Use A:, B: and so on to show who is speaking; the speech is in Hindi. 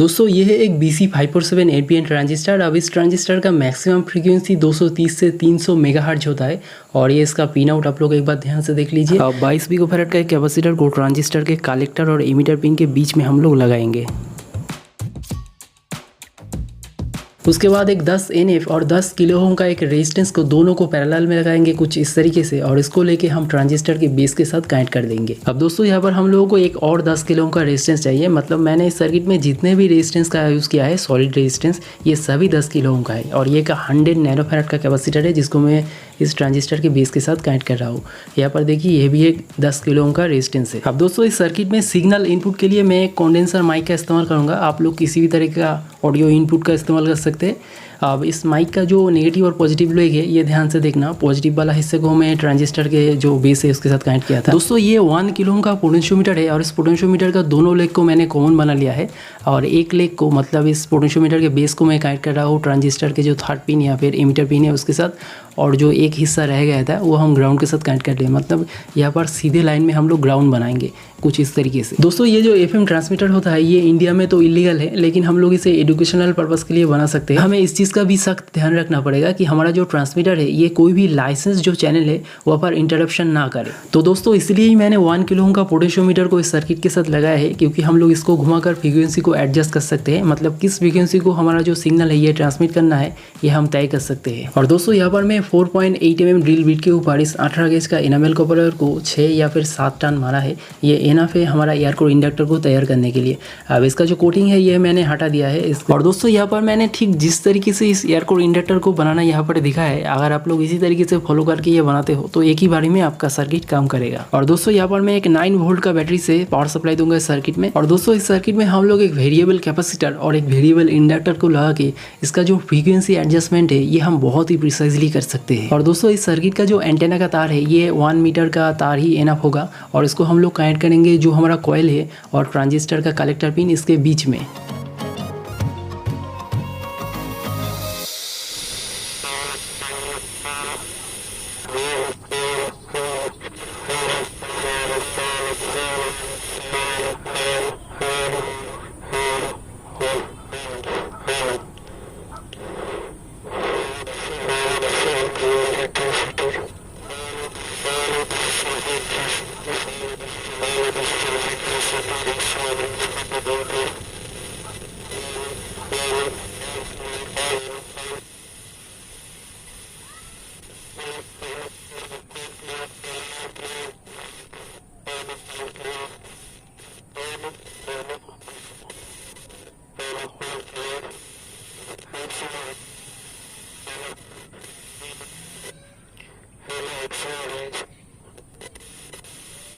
A: दोस्तों ये है एक BC547 APN ट्रांजिस्टर। अब इस ट्रांजिस्टर का मैक्सिमम फ्रीक्वेंसी 230 से 300 मेगाहर्ट्ज होता है और ये इसका पिन आउट आप लोग एक बार ध्यान से देख लीजिए। अब 22 पिकोफैराड का एक कैपेसिटर को ट्रांजिस्टर के कलेक्टर और इमीटर पिन के बीच में हम लोग लगाएंगे। उसके बाद एक 10 NF और 10 किलो ओम का एक रेजिस्टेंस को दोनों को पैरेलल में लगाएंगे कुछ इस तरीके से, और इसको लेके हम ट्रांजिस्टर के बेस के साथ कनेक्ट कर देंगे। अब दोस्तों यहाँ पर हम लोगों को एक और 10 किलो ओम का रेजिस्टेंस चाहिए। मतलब मैंने इस सर्किट में जितने भी रेजिस्टेंस का यूज़ किया है सॉलिड रेजिस्टेंस, ये सभी 10 किलो ओम का है और ये का 100 नैनोफैराड का कैपेसिटर है जिसको मैं इस ट्रांजिस्टर के बेस के साथ कनेक्ट कर रहा हूँ। यहाँ पर देखिए ये भी एक 10 किलो ओम का रेजिस्टेंस है। अब दोस्तों इस सर्किट में सिग्नल इनपुट के लिए मैं कंडेंसर माइक का इस्तेमाल करूँगा। आप लोग किसी भी तरह का ऑडियो इनपुट का इस्तेमाल कर सकते हैं। अब इस माइक का जो नेगेटिव और पॉजिटिव लेग है ये ध्यान से देखना। पॉजिटिव वाला हिस्से को मैं ट्रांजिस्टर के जो बेस है उसके साथ कनेक्ट किया था। दोस्तों ये 1 किलो ओम का पोटेंशियोमीटर है और इस पोटेंशियोमीटर का दोनों लेग को मैंने कॉमन बना लिया है और एक लेग को मतलब इस पोटेंशियोमीटर के बेस को मैं कनेक्ट कर रहा हूँ ट्रांजिस्टर के जो थर्ड पिन या फिर इमीटर पिन है उसके साथ, और जो एक हिस्सा रह गया था वो हम ग्राउंड के साथ कनेक्ट कर लिए। मतलब यहाँ पर सीधे लाइन में हम लोग ग्राउंड बनाएंगे कुछ इस तरीके से। दोस्तों ये जो FM ट्रांसमीटर होता है ये इंडिया में तो इलीगल है, लेकिन हम लोग इसे एजुकेशनल पर्पस के लिए बना सकते हैं। हमें इस चीज़ का भी सख्त ध्यान रखना पड़ेगा कि हमारा जो ट्रांसमीटर है ये कोई भी लाइसेंस जो चैनल है वहाँ पर इंटरप्शन ना करे। तो दोस्तों इसलिए ही मैंने 1 किलो ओम का पोटेंशियोमीटर को इस सर्किट के साथ लगाया है, क्योंकि हम लोग इसको घुमाकर फ्रीक्वेंसी को एडजस्ट कर सकते हैं। मतलब किस फ्रीक्वेंसी को हमारा जो सिग्नल है ये ट्रांसमिट करना है ये हम तय कर सकते हैं। और दोस्तों यहाँ पर मैं 4.8 mm ड्रिल बिट के ऊपर इस 18 गेज का इनामेल कॉपर को 6 या फिर 7 टन मारा है। ये एनफ है हमारा एयर कोर इंडक्टर को तैयार करने के लिए। अब इसका जो कोटिंग है ये मैंने हटा दिया है इसको। और दोस्तों यहाँ पर मैंने ठीक जिस तरीके से इस एयर कोर इंडक्टर को बनाना यहाँ पर दिखा है, अगर आप लोग इसी तरीके से फॉलो करके ये बनाते हो तो एक ही बारी में आपका सर्किट काम करेगा। और दोस्तों यहाँ पर मैं एक 9 वोल्ट का बैटरी से पावर सप्लाई दूंगा इस सर्किट में। और दोस्तों इस सर्किट में हम लोग एक वेरिएबल कैपेसिटर और एक वेरिएबल इंडक्टर को लगा के इसका जो फ्रीक्वेंसी एडजस्टमेंट है ये हम बहुत ही प्रिसाइजली कर सकते हैं। और दोस्तों इस सर्किट का जो एंटेना का तार है ये 1 मीटर का तार ही एनफ होगा और इसको हम लोग कनेक्ट करेंगे जो हमारा कॉइल है और ट्रांजिस्टर का कलेक्टर पिन इसके बीच में।